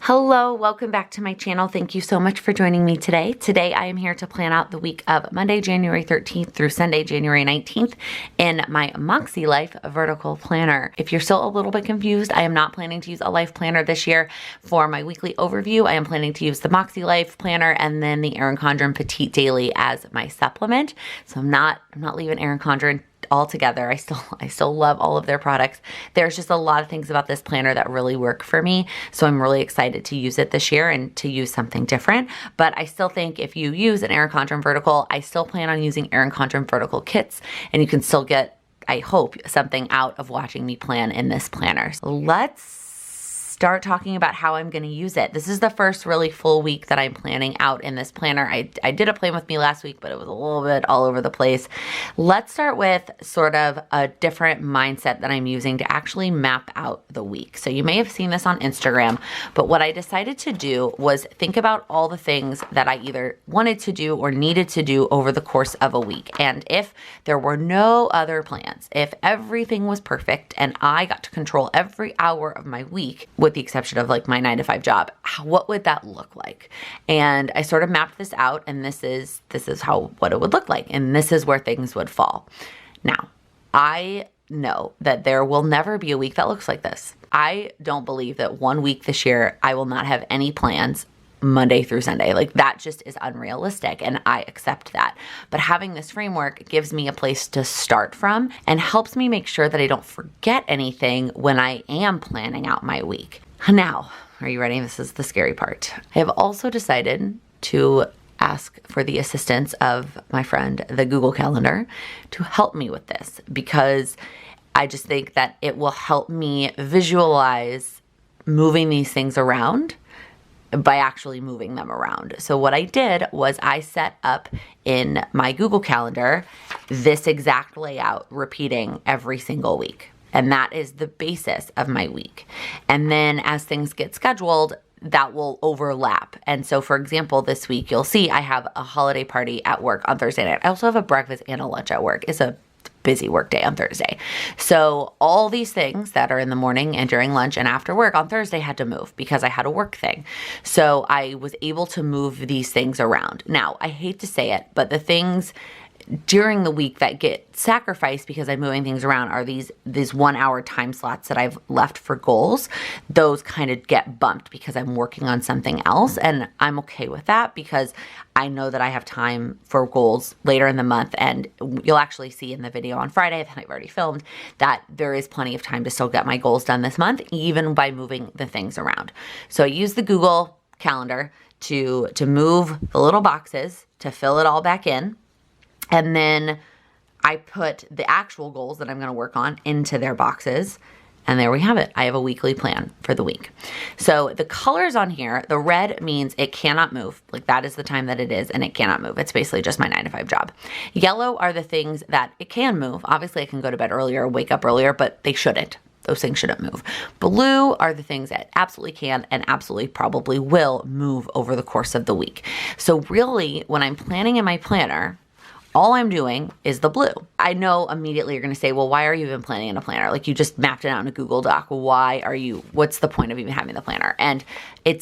Hello, welcome back to my channel. Thank you so much for joining me today. Today I am here to plan out the week of Monday, January 13th through Sunday, January 19th in my Makse Life vertical planner. If you're still a little bit confused, I am not planning to use a life planner this year. For my weekly overview, I am planning to use the Makse Life planner and then the Erin Condren Petite Daily as my supplement. So I'm not leaving Erin Condren altogether. I still love all of their products. There's just a lot of things about this planner that really work for me. So I'm really excited to use it this year and to use something different. But I still think if you use an Erin Condren Vertical, I still plan on using Erin Condren Vertical kits, and you can still get, I hope, something out of watching me plan in this planner. So let's start talking about how I'm going to use it. This is the first really full week that I'm planning out in this planner. I did a plan with me last week, but it was a little bit all over the place. Let's start with sort of a different mindset that I'm using to actually map out the week. So you may have seen this on Instagram, but what I decided to do was think about all the things that I either wanted to do or needed to do over the course of a week. And if there were no other plans, if everything was perfect and I got to control every hour of my week, with the exception of like my 9-to-5 job, what would that look like? And I sort of mapped this out, and this is what it would look like, and this is where things would fall. Now, I know that there will never be a week that looks like this. I don't believe that one week this year I will not have any plans Monday through Sunday. Like, that just is unrealistic, and I accept that. But having this framework gives me a place to start from and helps me make sure that I don't forget anything when I am planning out my week. Now, are you ready? This is the scary part. I have also decided to ask for the assistance of my friend, the Google Calendar, to help me with this, because I just think that it will help me visualize moving these things around by actually moving them around. So what I did was I set up in my Google Calendar this exact layout repeating every single week. And that is the basis of my week. And then as things get scheduled, that will overlap. And so, for example, this week, you'll see I have a holiday party at work on Thursday night. I also have a breakfast and a lunch at work. It's a busy work day on Thursday. So all these things that are in the morning and during lunch and after work on Thursday had to move because I had a work thing. So I was able to move these things around. Now, I hate to say it, but the things during the week that get sacrificed because I'm moving things around are these 1 hour time slots that I've left for goals. Those kind of get bumped because I'm working on something else, and I'm okay with that because I know that I have time for goals later in the month, and you'll actually see in the video on Friday that I've already filmed that there is plenty of time to still get my goals done this month, even by moving the things around. So I use the Google Calendar to move the little boxes, to fill it all back in. And then I put the actual goals that I'm going to work on into their boxes. And there we have it. I have a weekly plan for the week. So the colors on here, the red means it cannot move. Like, that is the time that it is, and it cannot move. It's basically just my 9-to-5 job. Yellow are the things that it can move. Obviously, I can go to bed earlier, wake up earlier, but they shouldn't. Those things shouldn't move. Blue are the things that absolutely can and absolutely probably will move over the course of the week. So really, when I'm planning in my planner, all I'm doing is the blue. I know immediately you're going to say, well, why are you even planning in a planner? Like, you just mapped it out in a Google Doc. What's the point of even having the planner? And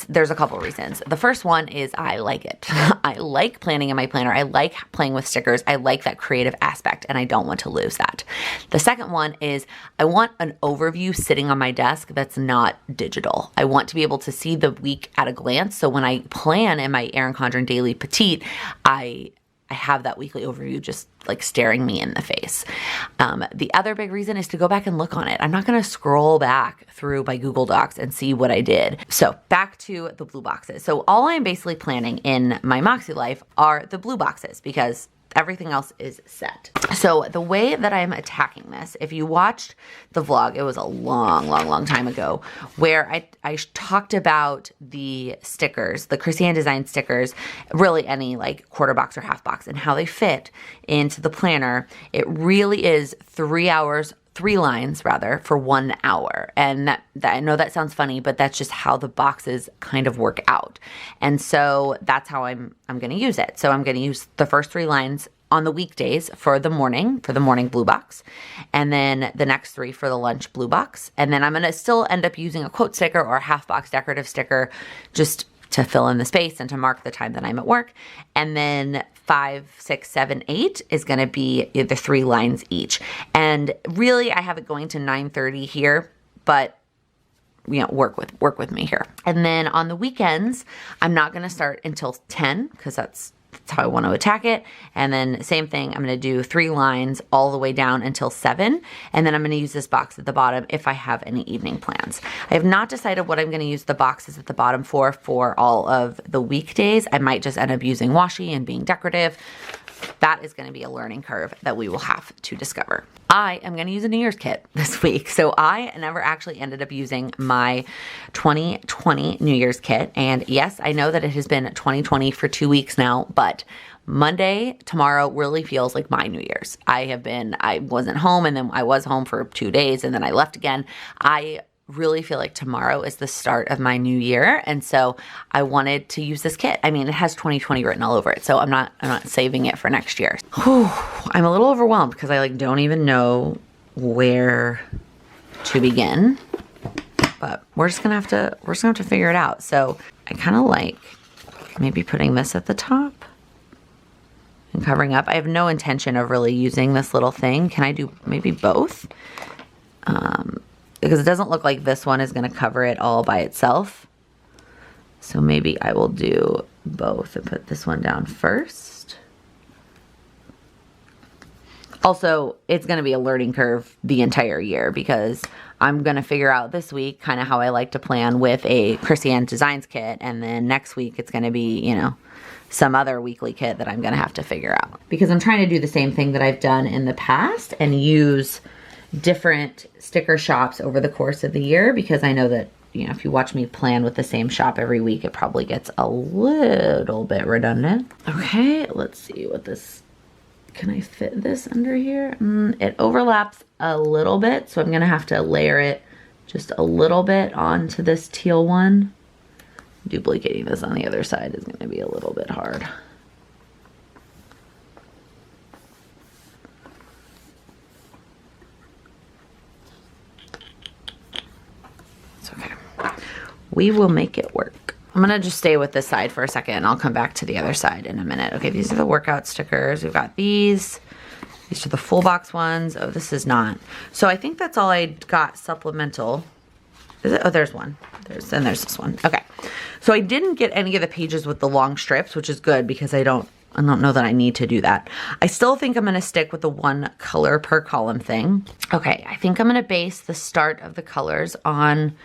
there's a couple reasons. The first one is I like it. I like planning in my planner. I like playing with stickers. I like that creative aspect, and I don't want to lose that. The second one is I want an overview sitting on my desk that's not digital. I want to be able to see the week at a glance. So when I plan in my Erin Condren Daily Petite, I have that weekly overview just like staring me in the face. The other big reason is to go back and look on it. I'm not going to scroll back through my Google Docs and see what I did. So back to the blue boxes. So all I'm basically planning in my Makse Life are the blue boxes because everything else is set. So the way that I'm attacking this, if you watched the vlog, it was a long time ago, where I talked about the stickers, the Christiane Design stickers, really any like quarter box or half box, and how they fit into the planner. It really is 3 lines for 1 hour. And that I know that sounds funny, but that's just how the boxes kind of work out. And so that's how I'm going to use it. So I'm going to use the first 3 lines on the weekdays for the morning blue box, and then the next 3 for the lunch blue box. And then I'm going to still end up using a quote sticker or a half box decorative sticker just to fill in the space and to mark the time that I'm at work. And then 5, 6, 7, 8 is going to be the 3 lines each. And really, I have it going to 9:30 here, but you know, work with me here. And then on the weekends, I'm not going to start until 10 because that's how I want to attack it. And then same thing, I'm going to do 3 lines all the way down until 7. And then I'm going to use this box at the bottom if I have any evening plans. I have not decided what I'm going to use the boxes at the bottom for all of the weekdays. I might just end up using washi and being decorative. That is going to be a learning curve that we will have to discover. I am going to use a New Year's kit this week. So I never actually ended up using my 2020 New Year's kit. And yes, I know that it has been 2020 for 2 weeks now, but Monday, tomorrow really feels like my New Year's. I wasn't home, and then I was home for 2 days, and then I left again. I really feel like tomorrow is the start of my new year, and so I wanted to use this kit. I mean, it has 2020 written all over it, so I'm not saving it for next year. Whew, I'm a little overwhelmed because I don't even know where to begin, but we're just gonna have to figure it out. So I kind of like maybe putting this at the top and covering up. I have no intention of really using this little thing. Can I do maybe both? Because it doesn't look like this one is going to cover it all by itself. So maybe I will do both and put this one down first. Also, it's going to be a learning curve the entire year because I'm going to figure out this week kind of how I like to plan with a Chrissy Ann Designs kit. And then next week it's going to be, you know, some other weekly kit that I'm going to have to figure out. Because I'm trying to do the same thing that I've done in the past and use different sticker shops over the course of the year, because I know that, you know, if you watch me plan with the same shop every week, it probably gets a little bit redundant. Okay, let's see what this, can I fit this under here? It overlaps a little bit, so I'm gonna have to layer it just a little bit onto this teal one. Duplicating this on the other side is gonna be a little bit hard. We will make it work. I'm gonna just stay with this side for a second and I'll come back to the other side in a minute. Okay, these are the workout stickers. We've got these. These are the full box ones. Oh, this is not. So I think that's all I got supplemental. Is it? Oh, there's one. There's this one. Okay. So I didn't get any of the pages with the long strips, which is good because I don't know that I need to do that. I still think I'm gonna stick with the 1 color per column thing. Okay, I think I'm gonna base the start of the colors on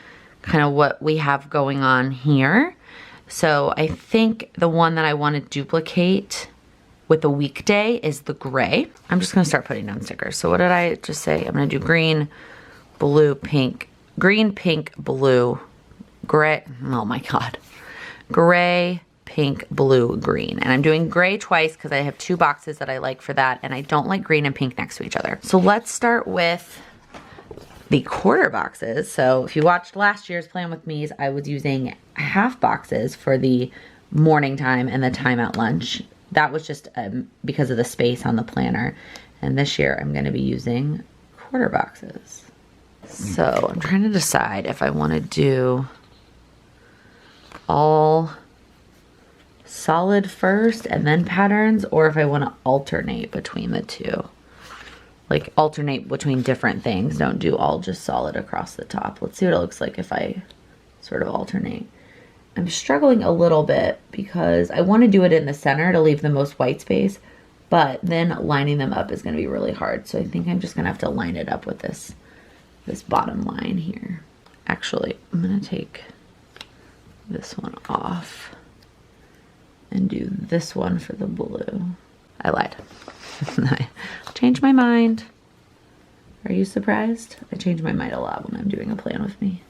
kind of what we have going on here. So I think the one that I want to duplicate with the weekday is the gray. I'm just going to start putting down stickers. So what did I just say? I'm going to do green, blue, pink, green, pink, blue, gray. Oh my God. Gray, pink, blue, green. And I'm doing gray twice because I have 2 boxes that I like for that. And I don't like green and pink next to each other. So let's start with the quarter boxes. So if you watched last year's Plan With Me's, I was using half boxes for the morning time and the time at lunch. That was just because of the space on the planner. And this year I'm going to be using quarter boxes. So I'm trying to decide if I want to do all solid first and then patterns, or if I want to alternate between the two. Like alternate between different things. Don't do all just solid across the top. Let's see what it looks like if I sort of alternate. I'm struggling a little bit because I want to do it in the center to leave the most white space, but then lining them up is going to be really hard. So I think I'm just going to have to line it up with this bottom line here. Actually, I'm going to take this one off and do this one for the blue. I lied. I changed my mind. Are you surprised? I change my mind a lot when I'm doing a Plan With Me.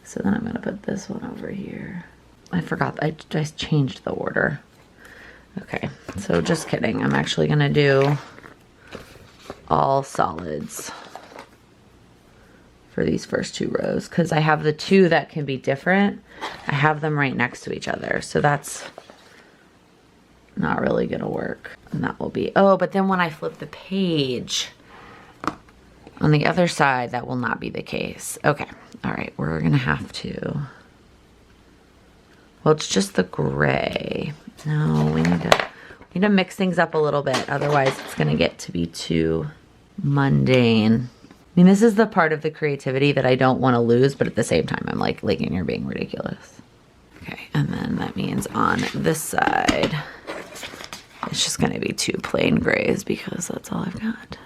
So then I'm going to put this one over here. I forgot. I just changed the order. Okay, so just kidding. I'm actually going to do all solids for these first 2 rows because I have the 2 that can be different. I have them right next to each other. So that's not really gonna work. And that will be, oh, but then when I flip the page on the other side, that will not be the case. Okay, all right, we're gonna have to, well, it's just the gray. No, we need to mix things up a little bit. Otherwise it's gonna get to be too mundane. I mean, this is the part of the creativity that I don't want to lose, but at the same time, I'm like, Lakin, you're being ridiculous. Okay, and then that means on this side, it's just gonna be 2 plain grays because that's all I've got.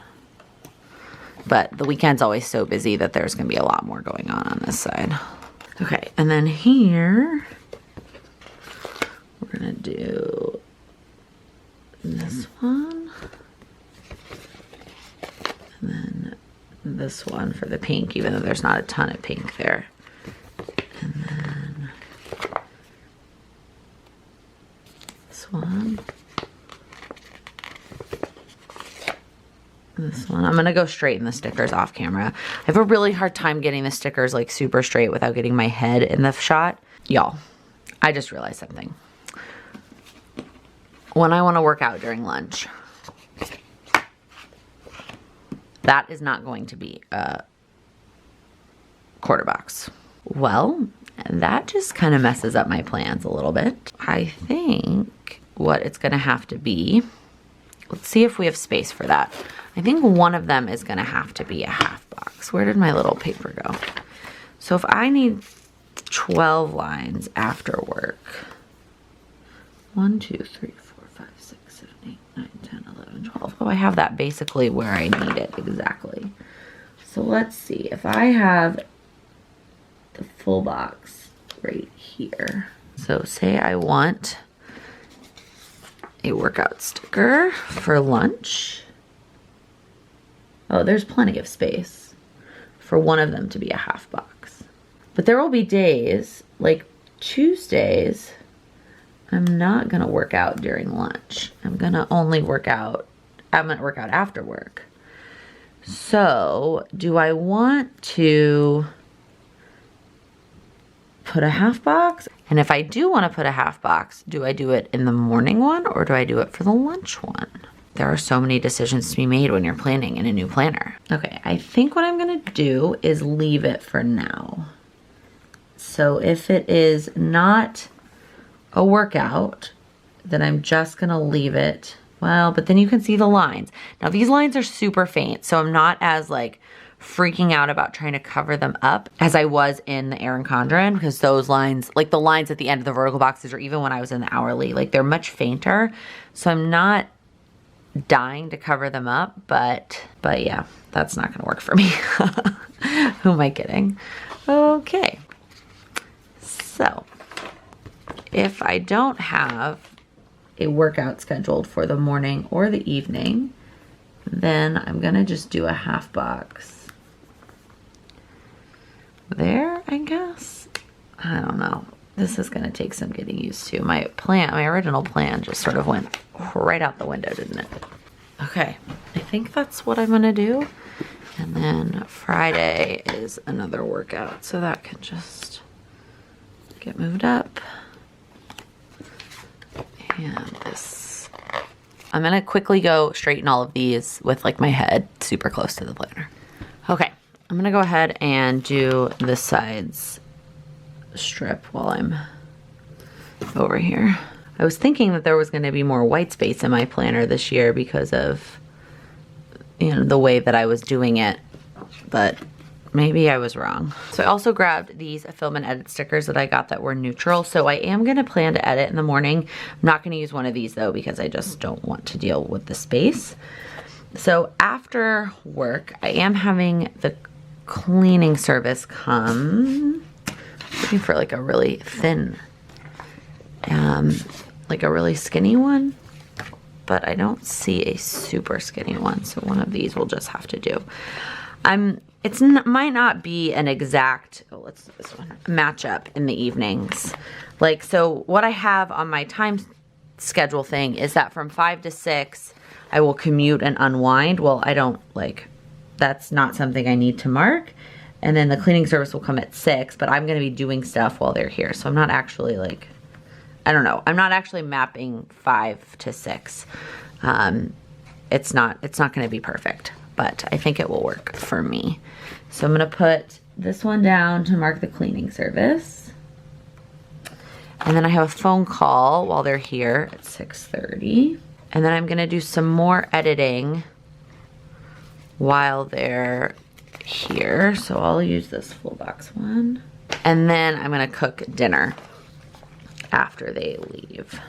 But the weekend's always so busy that there's gonna be a lot more going on this side. Okay, and then here, we're gonna do this one. And then this one for the pink, even though there's not a ton of pink there. And then this one. This one. I'm gonna go straighten the stickers off camera. I have a really hard time getting the stickers like super straight without getting my head in the shot. Y'all, I just realized something. When I want to work out during lunch, that is not going to be a quarter box. Well, that just kind of messes up my plans a little bit. I think what it's gonna have to be, let's see if we have space for that. I think one of them is gonna have to be a half box. Where did my little paper go? So if I need 12 lines after work, 1, 2, 3, 4, 5, 6, 7, 8, 9, 10, 11, 12. Oh, I have that basically where I need it exactly. So let's see, if I have the full box right here. So say I want a workout sticker for lunch. Oh, there's plenty of space for one of them to be a half box. But there will be days, like Tuesdays, I'm not gonna work out during lunch. I'm gonna work out after work. So do I want to put a half box? And if I do want to put a half box, do I do it in the morning one or do I do it for the lunch one? There are so many decisions to be made when you're planning in a new planner. Okay, I think what I'm gonna do is leave it for now. So if it is not a workout, then I'm just gonna leave it. Well, but then you can see the lines. Now these lines are super faint, so I'm not as like freaking out about trying to cover them up as I was in the Erin Condren, because those lines, like the lines at the end of the vertical boxes, or even when I was in the hourly, like they're much fainter. So I'm not dying to cover them up, but yeah, that's not gonna work for me. Who am I kidding? Okay, so if I don't have a workout scheduled for the morning or the evening, then I'm gonna just do a half box there, I guess. I don't know. This is gonna take some getting used to. My original plan just sort of went right out the window, didn't it? Okay, I think that's what I'm gonna do. And then Friday is another workout, so that can just get moved up. And this, I'm gonna quickly go straighten all of these with like my head super close to the planner. Okay, I'm gonna go ahead and do the sides strip while I'm over here. I was thinking that there was gonna be more white space in my planner this year because of, you know, the way that I was doing it, but maybe I was wrong. So I also grabbed these film and edit stickers that I got that were neutral. So I am gonna plan to edit in the morning. I'm not gonna use one of these though, because I just don't want to deal with the space. So after work, I am having the cleaning service come. Looking for like a really thin, like a really skinny one, but I don't see a super skinny one. So one of these we'll just have to do. Might not be an exact, oh, let's do this one, match up in the evenings. Like, so what I have on my time schedule thing is that from 5 to 6, I will commute and unwind. Well, I don't that's not something I need to mark. And then the cleaning service will come at 6, but I'm gonna be doing stuff while they're here. So I'm not actually like I don't know. I'm not actually mapping 5 to 6. It's not going to be perfect, but I think it will work for me. So I'm going to put this one down to mark the cleaning service. And then I have a phone call while they're here at 6:30. And then I'm going to do some more editing while they're here. So I'll use this full box one. And then I'm going to cook dinner after they leave.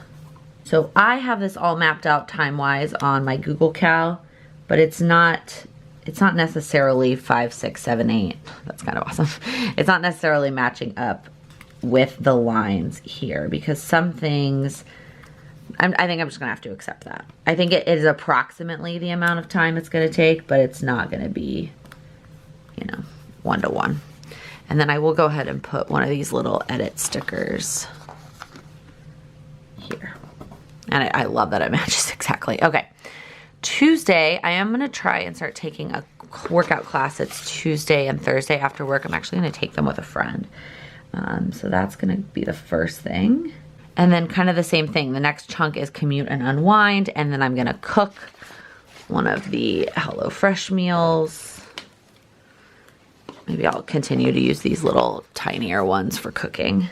So I have this all mapped out time-wise on my Google Cal, but it's not necessarily 5, 6, 7, 8. That's kind of awesome. It's not necessarily matching up with the lines here because some things, I think I'm just gonna have to accept that. I think it is approximately the amount of time it's gonna take, but it's not gonna be, you know, 1-to-1. And then I will go ahead and put one of these little edit stickers here. And I love that it matches exactly. Okay, Tuesday, I am gonna try and start taking a workout class. It's Tuesday and Thursday after work. I'm actually gonna take them with a friend. So that's gonna be the first thing. And then kind of the same thing. The next chunk is commute and unwind. And then I'm gonna cook one of the HelloFresh meals. Maybe I'll continue to use these little tinier ones for cooking.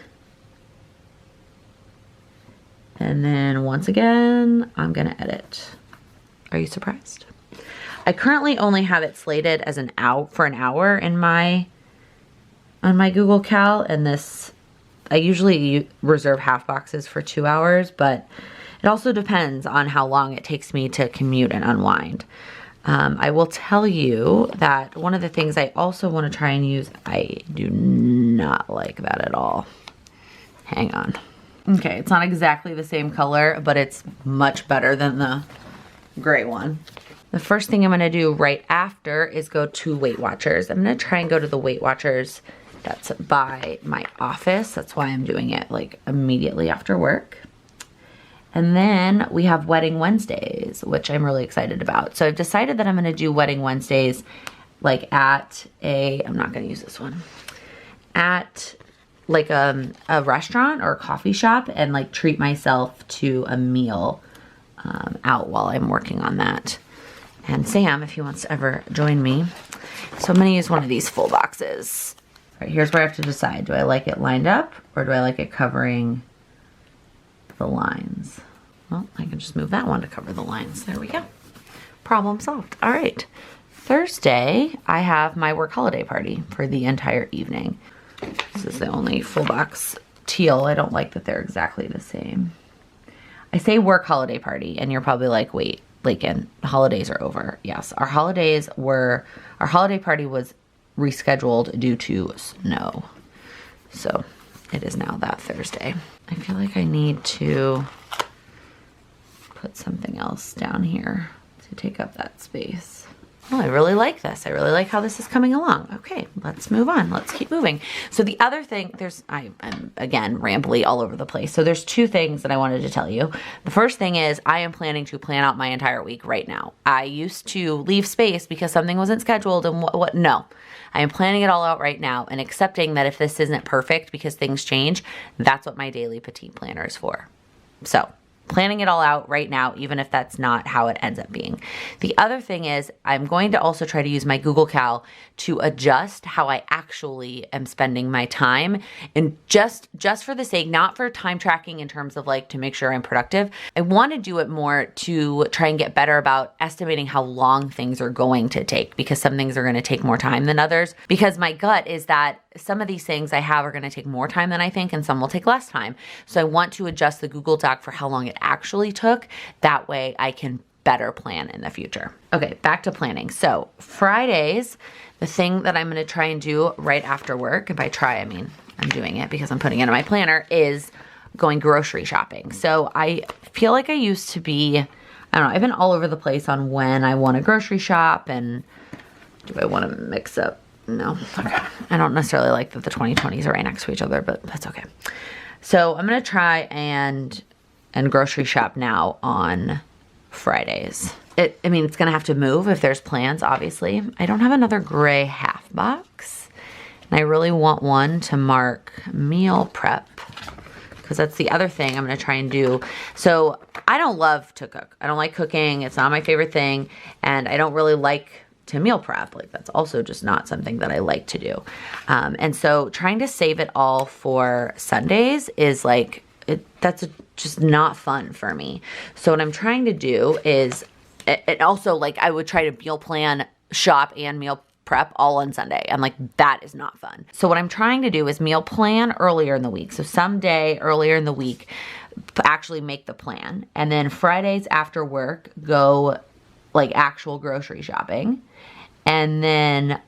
And then once again, I'm gonna edit. Are you surprised? I currently only have it slated as for an hour in on my Google Cal, and this, I usually reserve half boxes for 2 hours, but it also depends on how long it takes me to commute and unwind. I will tell you that one of the things I also want to try and use, I do not like that at all. Hang on. Okay, it's not exactly the same color, but it's much better than the gray one. The first thing I'm gonna do right after is go to Weight Watchers. I'm gonna try and go to the Weight Watchers that's by my office. That's why I'm doing it like immediately after work. And then we have Wedding Wednesdays, which I'm really excited about. So I've decided that I'm gonna do Wedding Wednesdays like at I'm not gonna use this one, at like a restaurant or a coffee shop and like treat myself to a meal out while I'm working on that. And Sam, if he wants to ever join me. So I'm gonna use one of these full boxes. All right, here's where I have to decide. Do I like it lined up or do I like it covering the lines? Well, I can just move that one to cover the lines. There we go. Problem solved. All right. Thursday, I have my work holiday party for the entire evening. This is the only full box teal. I don't like that they're exactly the same. I say work holiday party, and you're probably like, wait, Lakin, holidays are over. Yes, our holiday party was rescheduled due to snow. So it is now that Thursday. I feel like I need to put something else down here to take up that space. Oh, I really like this. I really like how this is coming along. Okay, let's move on. Let's keep moving. So the other thing, I'm again rambly all over the place. So there's 2 things that I wanted to tell you. The first thing is I am planning to plan out my entire week right now. I used to leave space because something wasn't scheduled and what no. I am planning it all out right now and accepting that if this isn't perfect because things change, that's what my daily petite planner is for. So planning it all out right now, even if that's not how it ends up being. The other thing is I'm going to also try to use my Google Cal to adjust how I actually am spending my time, and just for the sake, not for time tracking in terms of like to make sure I'm productive. I want to do it more to try and get better about estimating how long things are going to take, because some things are going to take more time than others, because my gut is that some of these things I have are going to take more time than I think, and some will take less time. So I want to adjust the Google Doc for how long it actually took. That way I can better plan in the future. Okay, back to planning. So Fridays, the thing that I'm going to try and do right after work, and by try, I mean I'm doing it because I'm putting it in my planner, is going grocery shopping. So I feel like I used to be, I don't know, I've been all over the place on when I want to grocery shop and do I want to mix up. No, okay. I don't necessarily like that the 2020s are right next to each other, but that's okay. So I'm going to try and grocery shop now on Fridays. It's going to have to move if there's plans, obviously. I don't have another gray half box, and I really want one to mark meal prep because that's the other thing I'm going to try and do. So I don't love to cook. I don't like cooking. It's not my favorite thing. And I don't really like to meal prep. Like that's also just not something that I like to do. And so trying to save it all for Sundays is like, that's just not fun for me. So what I'm trying to do is, it also like I would try to meal plan, shop and meal prep all on Sunday. I'm like, that is not fun. So what I'm trying to do is meal plan earlier in the week. So someday earlier in the week, actually make the plan. And then Fridays after work, go like actual grocery shopping. And then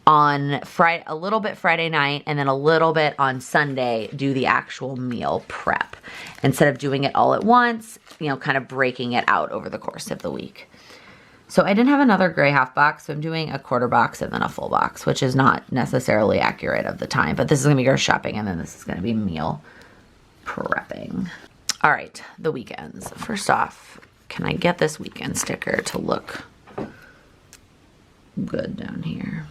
on Friday, a little bit Friday night, and then a little bit on Sunday, do the actual meal prep. Instead of doing it all at once, you know, kind of breaking it out over the course of the week. So I didn't have another gray half box, so I'm doing a quarter box and then a full box, which is not necessarily accurate of the time, but this is gonna be grocery shopping and then this is gonna be meal prepping. All right, the weekends. First off, can I get this weekend sticker to look good down here?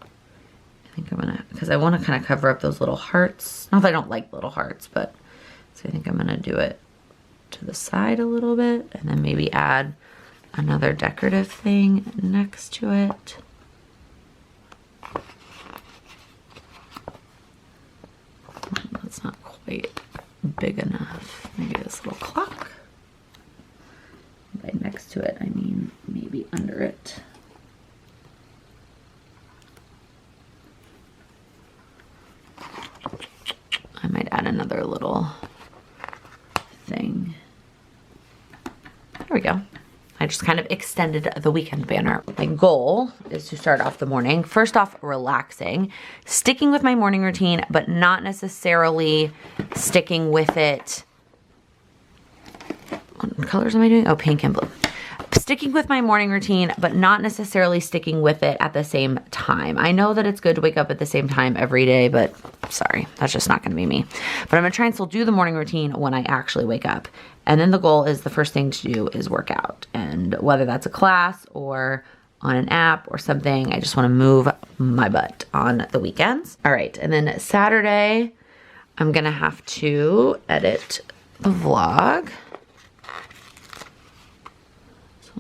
I think I'm gonna, because I want to kind of cover up those little hearts. Not that I don't like little hearts, but so I think I'm gonna do it to the side a little bit and then maybe add another decorative thing next to it. That's not quite big enough. Maybe this little clock. By next to it, I mean maybe under it. I might add another little thing. There we go. I just kind of extended the weekend banner. My goal is to start off the morning, first off, relaxing, sticking with my morning routine, but not necessarily sticking with it. What colors am I doing? Oh, pink and blue. Sticking with my morning routine, but not necessarily sticking with it at the same time. I know that it's good to wake up at the same time every day, but sorry, that's just not gonna be me. But I'm gonna try and still do the morning routine when I actually wake up. And then the goal is the first thing to do is work out. And whether that's a class or on an app or something, I just wanna move my butt on the weekends. All right, and then Saturday, I'm gonna have to edit the vlog.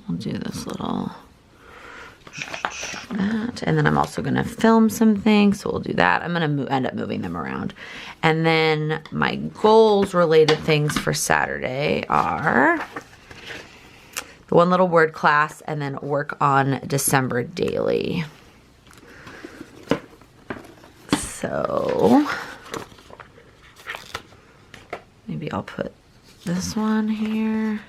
I'll do this little, that, and then I'm also gonna film some things, so we'll do that. I'm gonna end up moving them around. And then my goals related things for Saturday are the one little word class and then work on December daily. So maybe I'll put this one here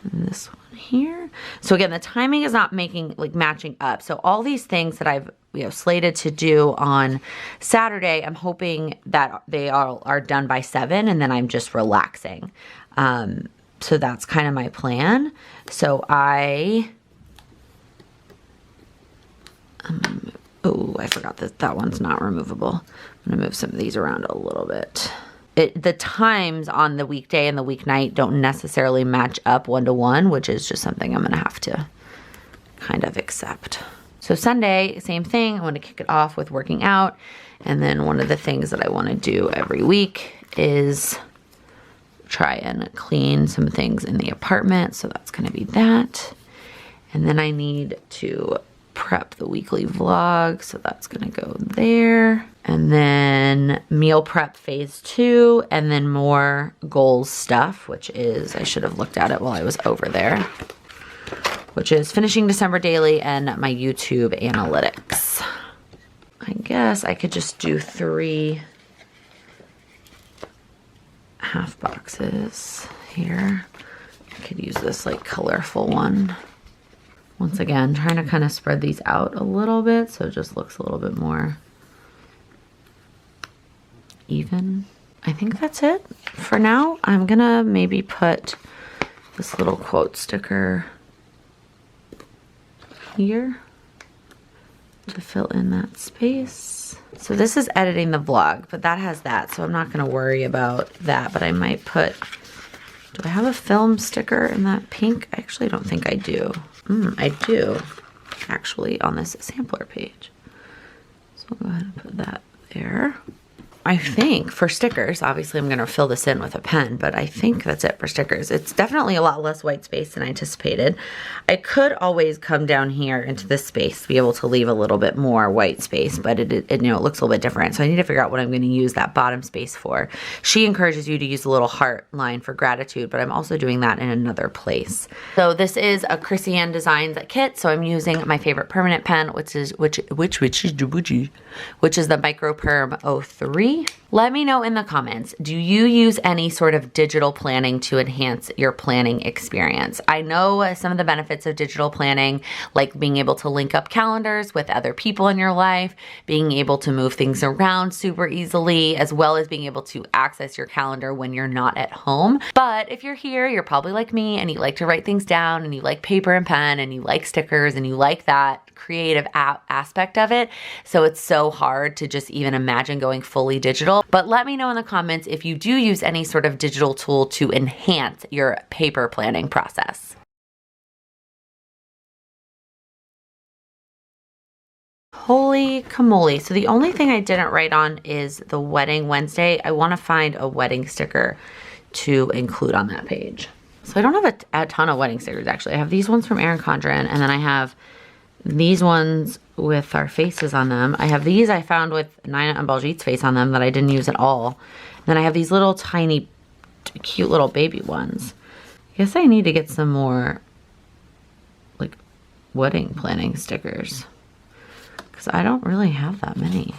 and this one here. So again, the timing is not matching up. So all these things that I've slated to do on Saturday, I'm hoping that they all are done by 7 and then I'm just relaxing. So that's kind of my plan. So I forgot that one's not removable. I'm gonna move some of these around a little bit. The times on the weekday and the weeknight don't necessarily match up 1-to-1, which is just something I'm gonna have to kind of accept. So Sunday, same thing. I want to kick it off with working out. And then one of the things that I want to do every week is try and clean some things in the apartment. So that's going to be that. And then I need to prep the weekly vlog. So that's going to go there. And then meal prep phase 2, and then more goals stuff, which is, I should have looked at it while I was over there, which is finishing December daily and my YouTube analytics. I guess I could just do 3 half boxes here. I could use this like colorful one. Once again, trying to kind of spread these out a little bit so it just looks a little bit more even. I think that's it for now. I'm gonna maybe put this little quote sticker here to fill in that space. So this is editing the vlog, but that has that, so I'm not gonna worry about that, but I might put, do I have a film sticker in that pink? I actually don't think I do. I do, actually, on this sampler page. So I'll go ahead and put that there. I think for stickers, obviously I'm going to fill this in with a pen, but I think that's it for stickers. It's definitely a lot less white space than I anticipated. I could always come down here into this space to be able to leave a little bit more white space, but it you know, it looks a little bit different. So I need to figure out what I'm going to use that bottom space for. She encourages you to use a little heart line for gratitude, but I'm also doing that in another place. So this is a Chrissy Ann Designs kit. So I'm using my favorite permanent pen, which is the Micro Perm 03. Let me know in the comments, do you use any sort of digital planning to enhance your planning experience? I know some of the benefits of digital planning, like being able to link up calendars with other people in your life, being able to move things around super easily, as well as being able to access your calendar when you're not at home. But if you're here, you're probably like me and you like to write things down and you like paper and pen and you like stickers and you like that creative aspect of it. So it's so hard to just even imagine going fully digital. But let me know in the comments if you do use any sort of digital tool to enhance your paper planning process. Holy camole. So the only thing I didn't write on is the wedding Wednesday. I want to find a wedding sticker to include on that page. So I don't have a ton of wedding stickers actually. I have these ones from Erin Condren, and then I have these ones with our faces on them. I have these I found with Nina and Baljeet's face on them that I didn't use at all. Then I have these little tiny, cute little baby ones. I guess I need to get some more like wedding planning stickers because I don't really have that many.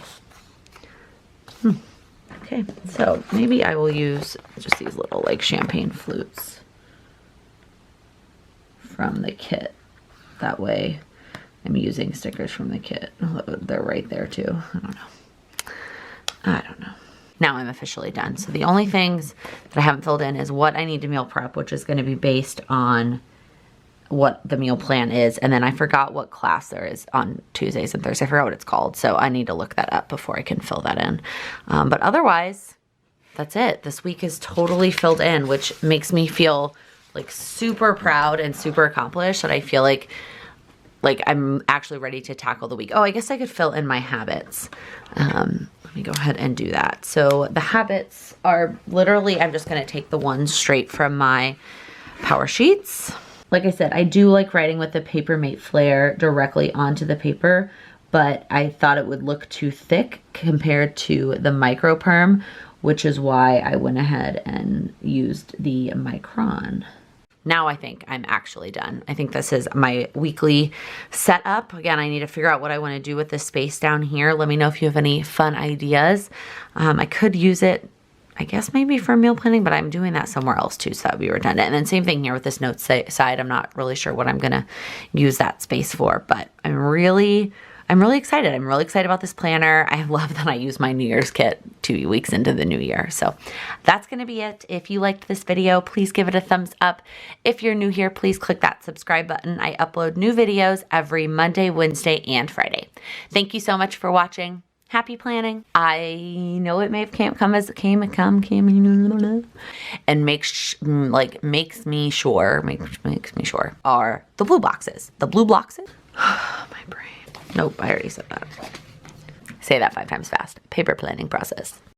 Okay, so maybe I will use just these little like champagne flutes from the kit. That way I'm using stickers from the kit. They're right there too. I don't know. Now I'm officially done. So the only things that I haven't filled in is what I need to meal prep, which is going to be based on what the meal plan is. And then I forgot what class there is on Tuesdays and Thursdays. I forgot what it's called. So I need to look that up before I can fill that in. But otherwise, that's it. This week is totally filled in, which makes me feel like super proud and super accomplished, that I feel like I'm actually ready to tackle the week. Oh, I guess I could fill in my habits. Let me go ahead and do that. So the habits are literally, I'm just gonna take the ones straight from my power sheets. Like I said, I do like writing with the Paper Mate Flare directly onto the paper, but I thought it would look too thick compared to the Micro Perm, which is why I went ahead and used the Micron. Now I think I'm actually done. I think this is my weekly setup. Again, I need to figure out what I want to do with this space down here. Let me know if you have any fun ideas. I could use it, I guess maybe for meal planning, but I'm doing that somewhere else too, so that would be redundant. And then same thing here with this notes side. I'm not really sure what I'm gonna use that space for, but I'm really excited. I'm really excited about this planner. I love that I use my New Year's kit 2 weeks into the new year. So that's going to be it. If you liked this video, please give it a thumbs up. If you're new here, please click that subscribe button. I upload new videos every Monday, Wednesday, and Friday. Thank you so much for watching. Happy planning. I know it may have come as it came, and makes me sure are the blue boxes. The blue boxes? My brain. Nope, I already said that. Say that 5 times fast. Paper planning process.